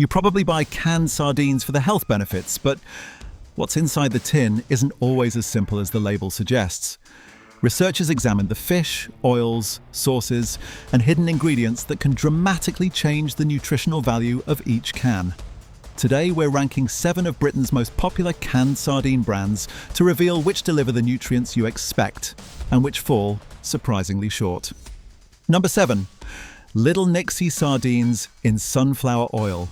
You probably buy canned sardines for the health benefits, but what's inside the tin isn't always as simple as the label suggests. Researchers examined the fish, oils, sauces, and hidden ingredients that can dramatically change the nutritional value of each can. Today, we're ranking 7 of Britain's most popular canned sardine brands to reveal which deliver the nutrients you expect and which fall surprisingly short. Number 7. Little Nixie sardines in sunflower oil.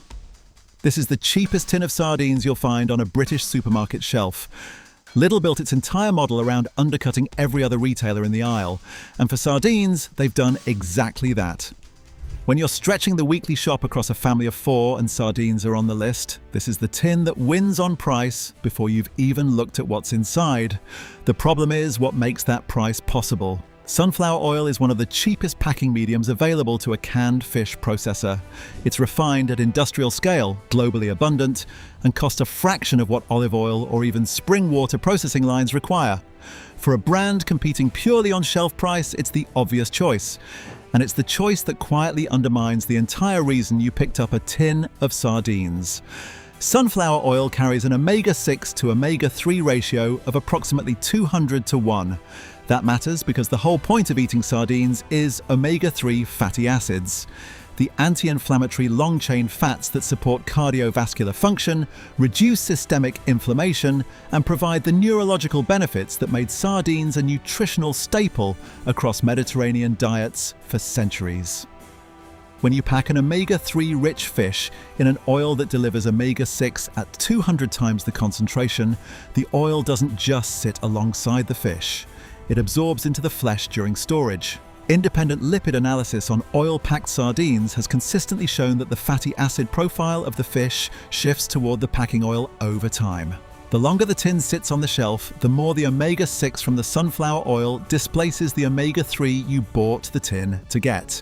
This is the cheapest tin of sardines you'll find on a British supermarket shelf. Lidl built its entire model around undercutting every other retailer in the aisle, and for sardines, they've done exactly that. When you're stretching the weekly shop across a family of 4 and sardines are on the list, this is the tin that wins on price before you've even looked at what's inside. The problem is what makes that price possible. Sunflower oil is one of the cheapest packing mediums available to a canned fish processor. It's refined at industrial scale, globally abundant, and costs a fraction of what olive oil or even spring water processing lines require. For a brand competing purely on shelf price, it's the obvious choice. And it's the choice that quietly undermines the entire reason you picked up a tin of sardines. Sunflower oil carries an omega-6 to omega-3 ratio of approximately 200 to 1. That matters because the whole point of eating sardines is omega-3 fatty acids. The anti-inflammatory long-chain fats that support cardiovascular function, reduce systemic inflammation, and provide the neurological benefits that made sardines a nutritional staple across Mediterranean diets for centuries. When you pack an omega-3 rich fish in an oil that delivers omega-6 at 200 times the concentration, the oil doesn't just sit alongside the fish. It absorbs into the flesh during storage. Independent lipid analysis on oil-packed sardines has consistently shown that the fatty acid profile of the fish shifts toward the packing oil over time. The longer the tin sits on the shelf, the more the omega-6 from the sunflower oil displaces the omega-3 you bought the tin to get.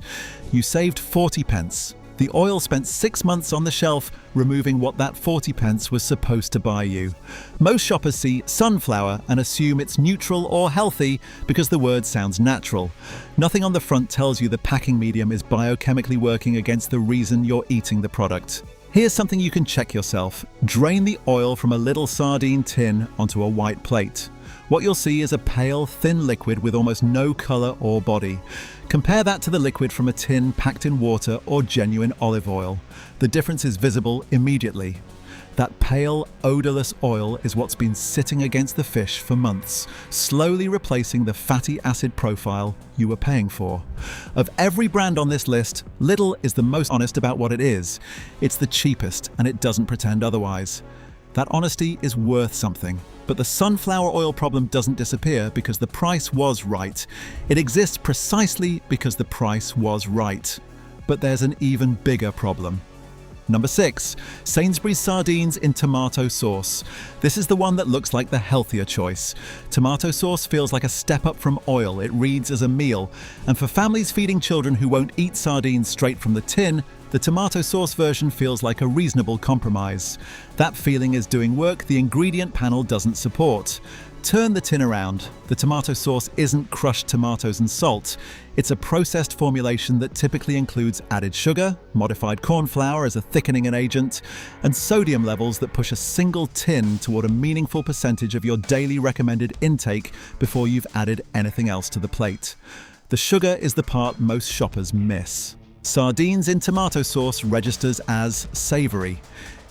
You saved 40 pence. The oil spent 6 months on the shelf, removing what that 40 pence was supposed to buy you. Most shoppers see sunflower and assume it's neutral or healthy because the word sounds natural. Nothing on the front tells you the packing medium is biochemically working against the reason you're eating the product. Here's something you can check yourself. Drain the oil from a little sardine tin onto a white plate. What you'll see is a pale, thin liquid with almost no color or body. Compare that to the liquid from a tin packed in water or genuine olive oil. The difference is visible immediately. That pale, odorless oil is what's been sitting against the fish for months, slowly replacing the fatty acid profile you were paying for. Of every brand on this list, Lidl is the most honest about what it is. It's the cheapest, and it doesn't pretend otherwise. That honesty is worth something. But the sunflower oil problem doesn't disappear because the price was right. It exists precisely because the price was right. But there's an even bigger problem. Number 6. Sainsbury's sardines in tomato sauce. This is the one that looks like the healthier choice. Tomato sauce feels like a step up from oil. It reads as a meal. And for families feeding children who won't eat sardines straight from the tin, the tomato sauce version feels like a reasonable compromise. That feeling is doing work the ingredient panel doesn't support. Turn the tin around. The tomato sauce isn't crushed tomatoes and salt. It's a processed formulation that typically includes added sugar, modified corn flour as a thickening agent, and sodium levels that push a single tin toward a meaningful percentage of your daily recommended intake before you've added anything else to the plate. The sugar is the part most shoppers miss. Sardines in tomato sauce registers as savory.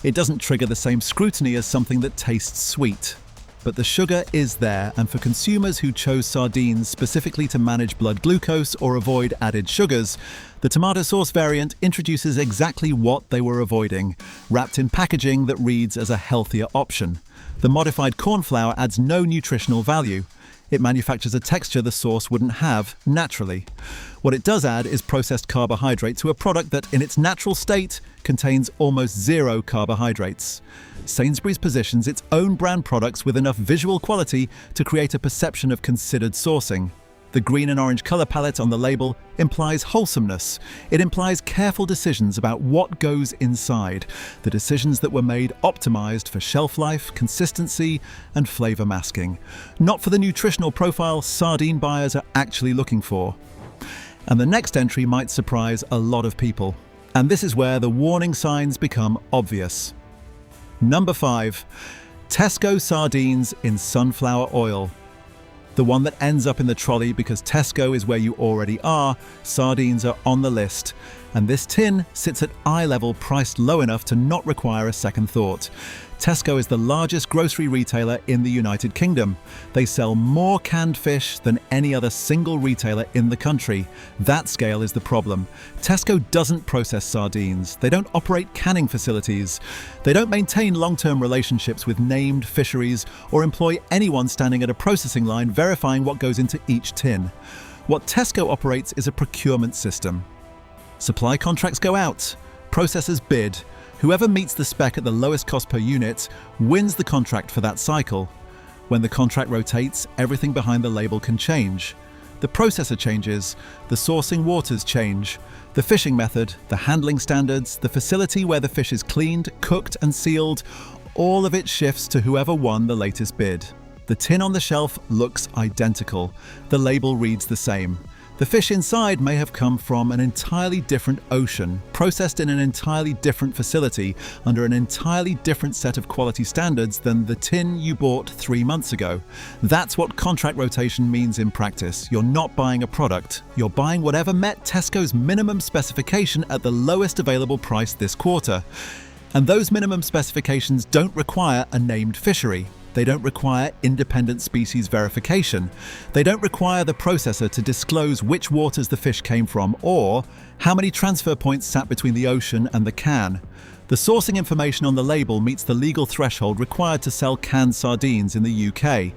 It doesn't trigger the same scrutiny as something that tastes sweet. But the sugar is there, and for consumers who chose sardines specifically to manage blood glucose or avoid added sugars, the tomato sauce variant introduces exactly what they were avoiding, wrapped in packaging that reads as a healthier option. The modified corn flour adds no nutritional value. It manufactures a texture the sauce wouldn't have naturally. What it does add is processed carbohydrate to a product that, in its natural state, contains almost zero carbohydrates. Sainsbury's positions its own brand products with enough visual quality to create a perception of considered sourcing. The green and orange color palette on the label implies wholesomeness. It implies careful decisions about what goes inside, the decisions that were made optimized for shelf life, consistency, and flavor masking, not for the nutritional profile sardine buyers are actually looking for. And the next entry might surprise a lot of people. And this is where the warning signs become obvious. Number 5. Tesco sardines in sunflower oil. The one that ends up in the trolley because Tesco is where you already are, sardines are on the list. And this tin sits at eye level, priced low enough to not require a second thought. Tesco is the largest grocery retailer in the United Kingdom. They sell more canned fish than any other single retailer in the country. That scale is the problem. Tesco doesn't process sardines. They don't operate canning facilities. They don't maintain long-term relationships with named fisheries or employ anyone standing at a processing line verifying what goes into each tin. What Tesco operates is a procurement system. Supply contracts go out, processors bid. Whoever meets the spec at the lowest cost per unit wins the contract for that cycle. When the contract rotates, everything behind the label can change. The processor changes, the sourcing waters change, the fishing method, the handling standards, the facility where the fish is cleaned, cooked and sealed, all of it shifts to whoever won the latest bid. The tin on the shelf looks identical. The label reads the same. The fish inside may have come from an entirely different ocean, processed in an entirely different facility, under an entirely different set of quality standards than the tin you bought 3 months ago. That's what contract rotation means in practice. You're not buying a product. You're buying whatever met Tesco's minimum specification at the lowest available price this quarter. And those minimum specifications don't require a named fishery. They don't require independent species verification. They don't require the processor to disclose which waters the fish came from or how many transfer points sat between the ocean and the can. The sourcing information on the label meets the legal threshold required to sell canned sardines in the UK.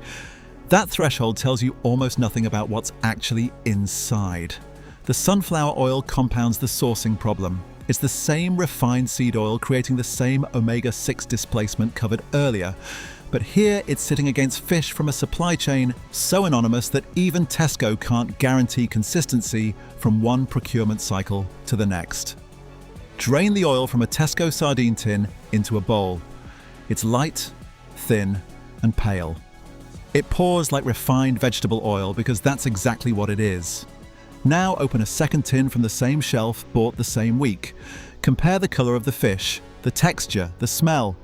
That threshold tells you almost nothing about what's actually inside. The sunflower oil compounds the sourcing problem. It's the same refined seed oil creating the same omega-6 displacement covered earlier. But here it's sitting against fish from a supply chain so anonymous that even Tesco can't guarantee consistency from one procurement cycle to the next. Drain the oil from a Tesco sardine tin into a bowl. It's light, thin, and pale. It pours like refined vegetable oil because that's exactly what it is. Now open a second tin from the same shelf bought the same week. Compare the color of the fish, the texture, the smell.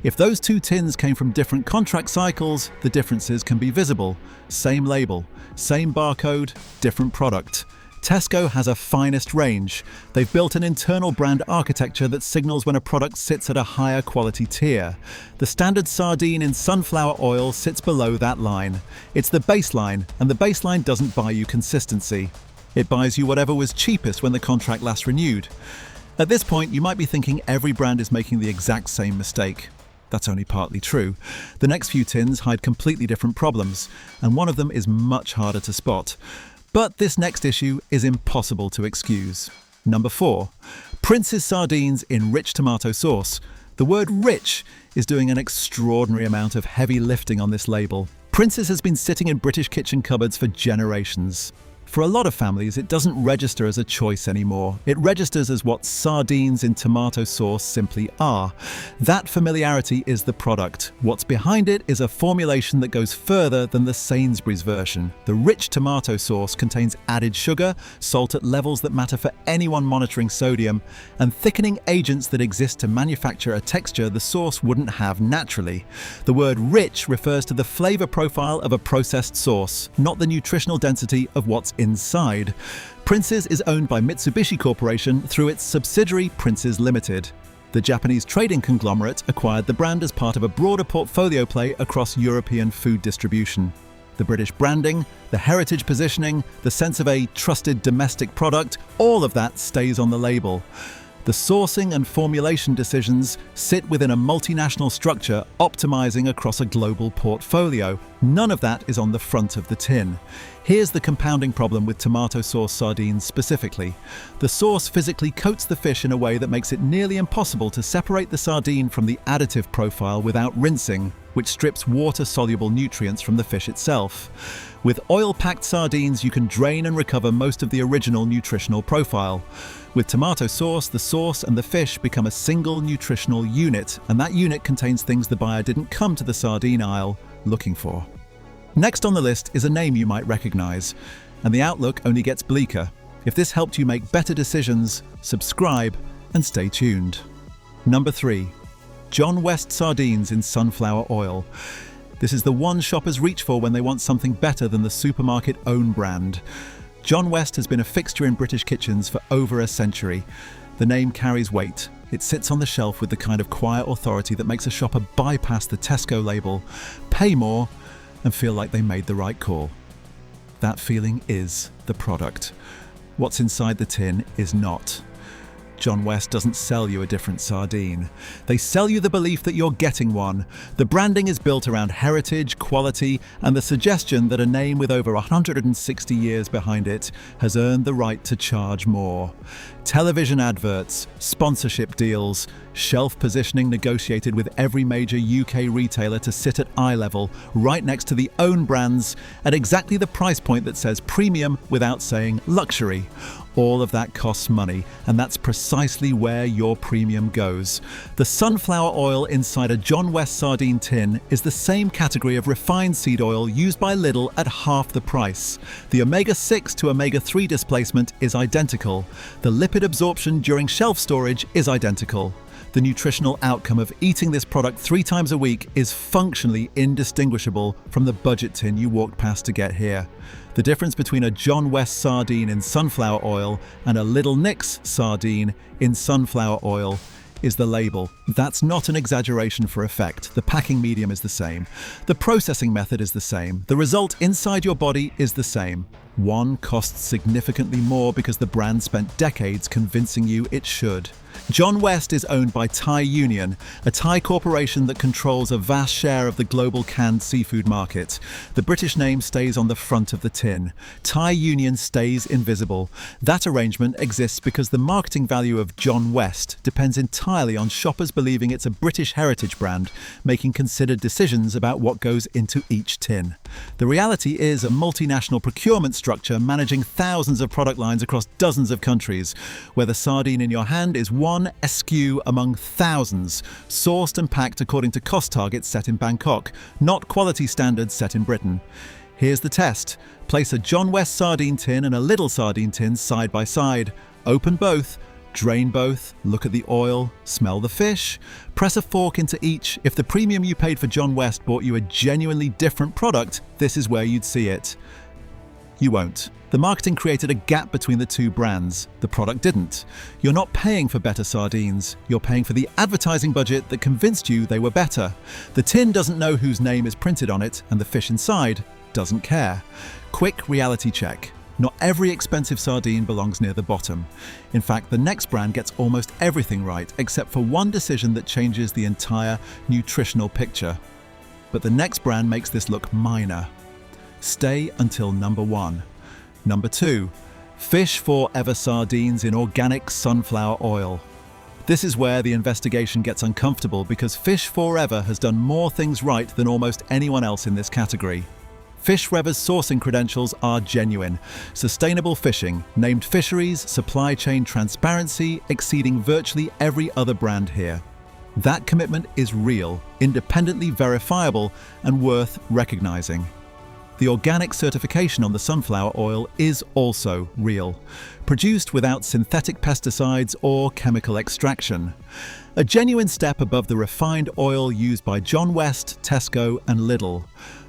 If those two tins came from different contract cycles, the differences can be visible. Same label, same barcode, different product. Tesco has a finest range. They've built an internal brand architecture that signals when a product sits at a higher quality tier. The standard sardine in sunflower oil sits below that line. It's the baseline, and the baseline doesn't buy you consistency. It buys you whatever was cheapest when the contract last renewed. At this point, you might be thinking every brand is making the exact same mistake. That's only partly true. The next few tins hide completely different problems, and one of them is much harder to spot. But this next issue is impossible to excuse. Number 4. Prince's sardines in rich tomato sauce. The word rich is doing an extraordinary amount of heavy lifting on this label. Prince's has been sitting in British kitchen cupboards for generations. For a lot of families, it doesn't register as a choice anymore. It registers as what sardines in tomato sauce simply are. That familiarity is the product. What's behind it is a formulation that goes further than the Sainsbury's version. The rich tomato sauce contains added sugar, salt at levels that matter for anyone monitoring sodium, and thickening agents that exist to manufacture a texture the sauce wouldn't have naturally. The word rich refers to the flavor profile of a processed sauce, not the nutritional density of what's inside. Prince's is owned by Mitsubishi Corporation through its subsidiary Prince's Limited. The Japanese trading conglomerate acquired the brand as part of a broader portfolio play across European food distribution. The British branding, the heritage positioning, the sense of a trusted domestic product, all of that stays on the label. The sourcing and formulation decisions sit within a multinational structure optimizing across a global portfolio. None of that is on the front of the tin. Here's the compounding problem with tomato sauce sardines specifically. The sauce physically coats the fish in a way that makes it nearly impossible to separate the sardine from the additive profile without rinsing, which strips water-soluble nutrients from the fish itself. With oil-packed sardines, you can drain and recover most of the original nutritional profile. With tomato sauce, the sauce and the fish become a single nutritional unit, and that unit contains things the buyer didn't come to the sardine aisle looking for. Next on the list is a name you might recognize, and the outlook only gets bleaker. If this helped you make better decisions, subscribe and stay tuned. Number 3. John West sardines in sunflower oil. This is the one shoppers reach for when they want something better than the supermarket own brand. John West has been a fixture in British kitchens for over a century. The name carries weight. It sits on the shelf with the kind of quiet authority that makes a shopper bypass the Tesco label, pay more, and feel like they made the right call. That feeling is the product. What's inside the tin is not. John West doesn't sell you a different sardine. They sell you the belief that you're getting one. The branding is built around heritage, quality, and the suggestion that a name with over 160 years behind it has earned the right to charge more. Television adverts, sponsorship deals, shelf positioning negotiated with every major UK retailer to sit at eye level, right next to the own brands, at exactly the price point that says premium without saying luxury. All of that costs money, and that's precisely where your premium goes. The sunflower oil inside a John West sardine tin is the same category of refined seed oil used by Lidl at half the price. The omega-6 to omega-3 displacement is identical. The lipid absorption during shelf storage is identical. The nutritional outcome of eating this product 3 times a week is functionally indistinguishable from the budget tin you walked past to get here. The difference between a John West sardine in sunflower oil and a Little Nick's sardine in sunflower oil is the label. That's not an exaggeration for effect. The packing medium is the same. The processing method is the same. The result inside your body is the same. One costs significantly more because the brand spent decades convincing you it should. John West is owned by Thai Union, a Thai corporation that controls a vast share of the global canned seafood market. The British name stays on the front of the tin. Thai Union stays invisible. That arrangement exists because the marketing value of John West depends entirely on shoppers believing it's a British heritage brand, making considered decisions about what goes into each tin. The reality is a multinational procurement structure managing thousands of product lines across dozens of countries, where the sardine in your hand is one SKU among thousands, sourced and packed according to cost targets set in Bangkok, not quality standards set in Britain. Here's the test. Place a John West sardine tin and a Lidl sardine tin side by side. Open both, drain both, look at the oil, smell the fish, press a fork into each. If the premium you paid for John West bought you a genuinely different product, this is where you'd see it. You won't. The marketing created a gap between the two brands. The product didn't. You're not paying for better sardines. You're paying for the advertising budget that convinced you they were better. The tin doesn't know whose name is printed on it, and the fish inside doesn't care. Quick reality check. Not every expensive sardine belongs near the bottom. In fact, the next brand gets almost everything right, except for one decision that changes the entire nutritional picture. But the next brand makes this look minor. Stay until number 1. Number 2. Fish Forever sardines in organic sunflower oil. This is where the investigation gets uncomfortable because Fish Forever has done more things right than almost anyone else in this category. Fish Forever's sourcing credentials are genuine. Sustainable fishing, named fisheries, supply chain transparency, exceeding virtually every other brand here. That commitment is real, independently verifiable, and worth recognizing. The organic certification on the sunflower oil is also real, produced without synthetic pesticides or chemical extraction. A genuine step above the refined oil used by John West, Tesco, and Lidl.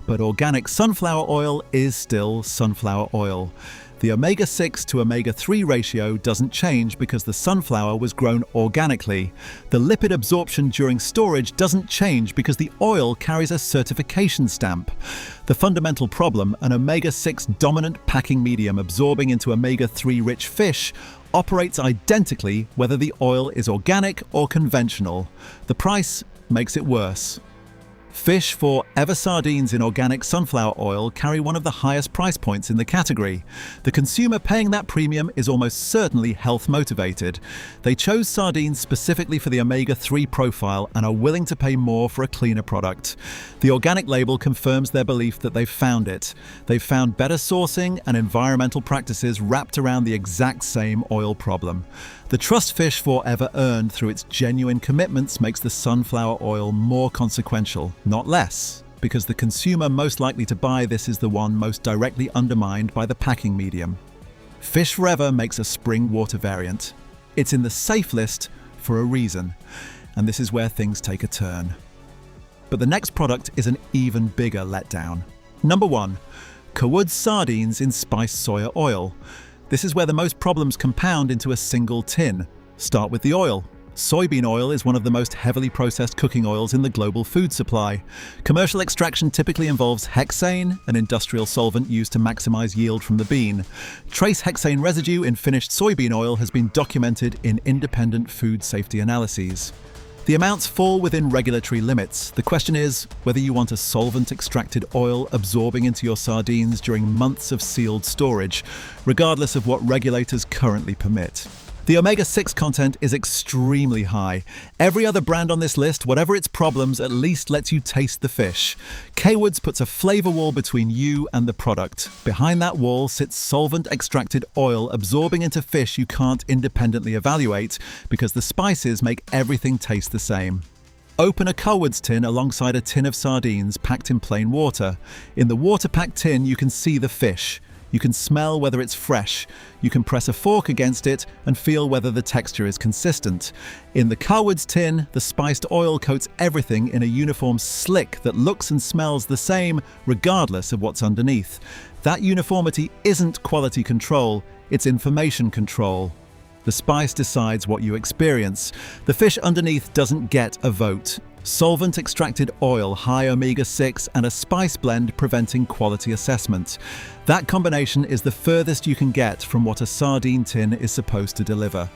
But organic sunflower oil is still sunflower oil. The omega-6 to omega-3 ratio doesn't change because the sunflower was grown organically. The lipid absorption during storage doesn't change because the oil carries a certification stamp. The fundamental problem, an omega-6 dominant packing medium absorbing into omega-3 rich fish, operates identically whether the oil is organic or conventional. The price makes it worse. Fish Forever sardines in organic sunflower oil carry one of the highest price points in the category. The consumer paying that premium is almost certainly health motivated. They chose sardines specifically for the omega-3 profile and are willing to pay more for a cleaner product. The organic label confirms their belief that they've found it. They've found better sourcing and environmental practices wrapped around the exact same oil problem. The trust Fish Forever earned through its genuine commitments makes the sunflower oil more consequential, not less, because the consumer most likely to buy this is the one most directly undermined by the packing medium. Fish Forever makes a spring water variant. It's in the safe list for a reason, and this is where things take a turn. But the next product is an even bigger letdown. Number 1. Sardines in spiced soya oil. This is where the most problems compound into a single tin. Start with the oil. Soybean oil is one of the most heavily processed cooking oils in the global food supply. Commercial extraction typically involves hexane, an industrial solvent used to maximize yield from the bean. Trace hexane residue in finished soybean oil has been documented in independent food safety analyses. The amounts fall within regulatory limits. The question is whether you want a solvent-extracted oil absorbing into your sardines during months of sealed storage, regardless of what regulators currently permit. The omega-6 content is extremely high. Every other brand on this list, whatever its problems, at least lets you taste the fish. Kwoods puts a flavor wall between you and the product. Behind that wall sits solvent-extracted oil absorbing into fish you can't independently evaluate because the spices make everything taste the same. Open a Kwoods tin alongside a tin of sardines packed in plain water. In the water-packed tin, you can see the fish. You can smell whether it's fresh. You can press a fork against it and feel whether the texture is consistent. In the Kwoods tin, the spiced oil coats everything in a uniform slick that looks and smells the same regardless of what's underneath. That uniformity isn't quality control, it's information control. The spice decides what you experience. The fish underneath doesn't get a vote. Solvent-extracted oil, high omega-6, and a spice blend preventing quality assessment. That combination is the furthest you can get from what a sardine tin is supposed to deliver.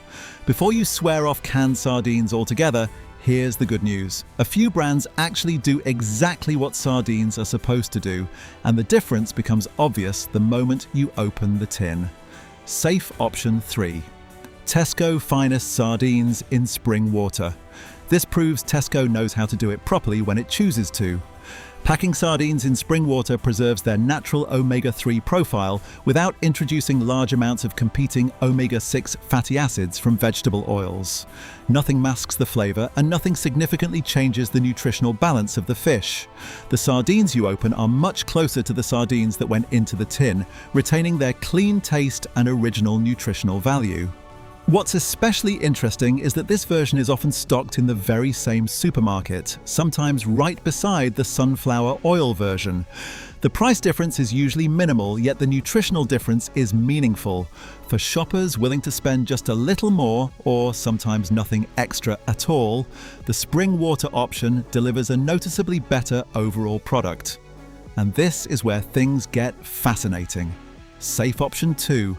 Before you swear off canned sardines altogether, here's the good news. A few brands actually do exactly what sardines are supposed to do, and the difference becomes obvious the moment you open the tin. Safe option 3. Tesco Finest Sardines in spring water. This proves Tesco knows how to do it properly when it chooses to. Packing sardines in spring water preserves their natural omega-3 profile without introducing large amounts of competing omega-6 fatty acids from vegetable oils. Nothing masks the flavor and nothing significantly changes the nutritional balance of the fish. The sardines you open are much closer to the sardines that went into the tin, retaining their clean taste and original nutritional value. What's especially interesting is that this version is often stocked in the very same supermarket, sometimes right beside the sunflower oil version. The price difference is usually minimal, yet the nutritional difference is meaningful. For shoppers willing to spend just a little more, or sometimes nothing extra at all, the spring water option delivers a noticeably better overall product. And this is where things get fascinating. Safe option 2.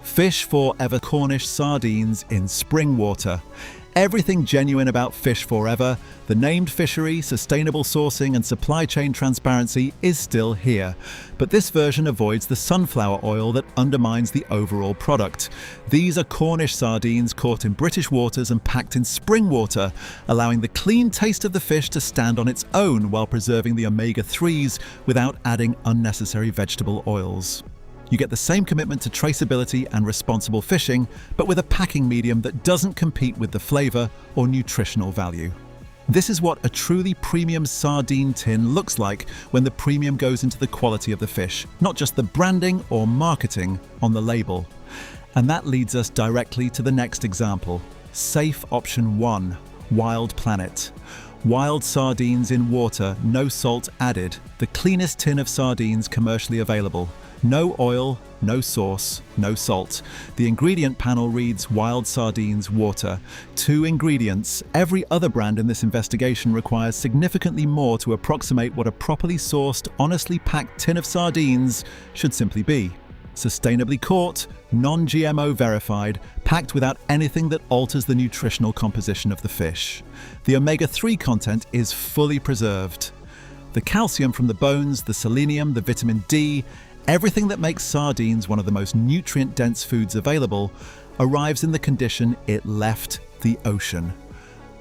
Fish Forever Cornish Sardines in spring water. Everything genuine about Fish Forever, the named fishery, sustainable sourcing and supply chain transparency is still here. But this version avoids the sunflower oil that undermines the overall product. These are Cornish sardines caught in British waters and packed in spring water, allowing the clean taste of the fish to stand on its own while preserving the omega-3s without adding unnecessary vegetable oils. You get the same commitment to traceability and responsible fishing, but with a packing medium that doesn't compete with the flavor or nutritional value. This is what a truly premium sardine tin looks like when the premium goes into the quality of the fish, not just the branding or marketing on the label. And that leads us directly to the next example. Safe option 1, Wild Planet. Wild sardines in water, no salt added. The cleanest tin of sardines commercially available. No oil, no sauce, no salt. The ingredient panel reads wild sardines water. 2 ingredients. Every other brand in this investigation requires significantly more to approximate what a properly sourced, honestly packed tin of sardines should simply be. Sustainably caught, non-GMO verified, packed without anything that alters the nutritional composition of the fish. The omega-3 content is fully preserved. The calcium from the bones, the selenium, the vitamin D, everything that makes sardines one of the most nutrient-dense foods available arrives in the condition it left the ocean.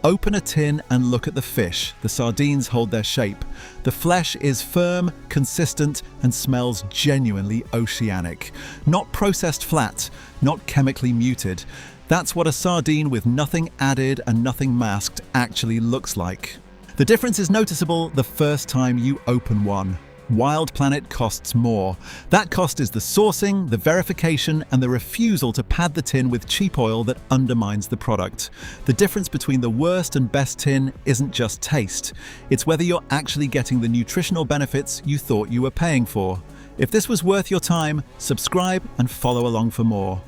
Open a tin and look at the fish. The sardines hold their shape. The flesh is firm, consistent, and smells genuinely oceanic. Not processed flat, not chemically muted. That's what a sardine with nothing added and nothing masked actually looks like. The difference is noticeable the first time you open one. Wild Planet costs more. That cost is the sourcing, the verification, and the refusal to pad the tin with cheap oil that undermines the product. The difference between the worst and best tin isn't just taste. It's whether you're actually getting the nutritional benefits you thought you were paying for. If this was worth your time, subscribe and follow along for more.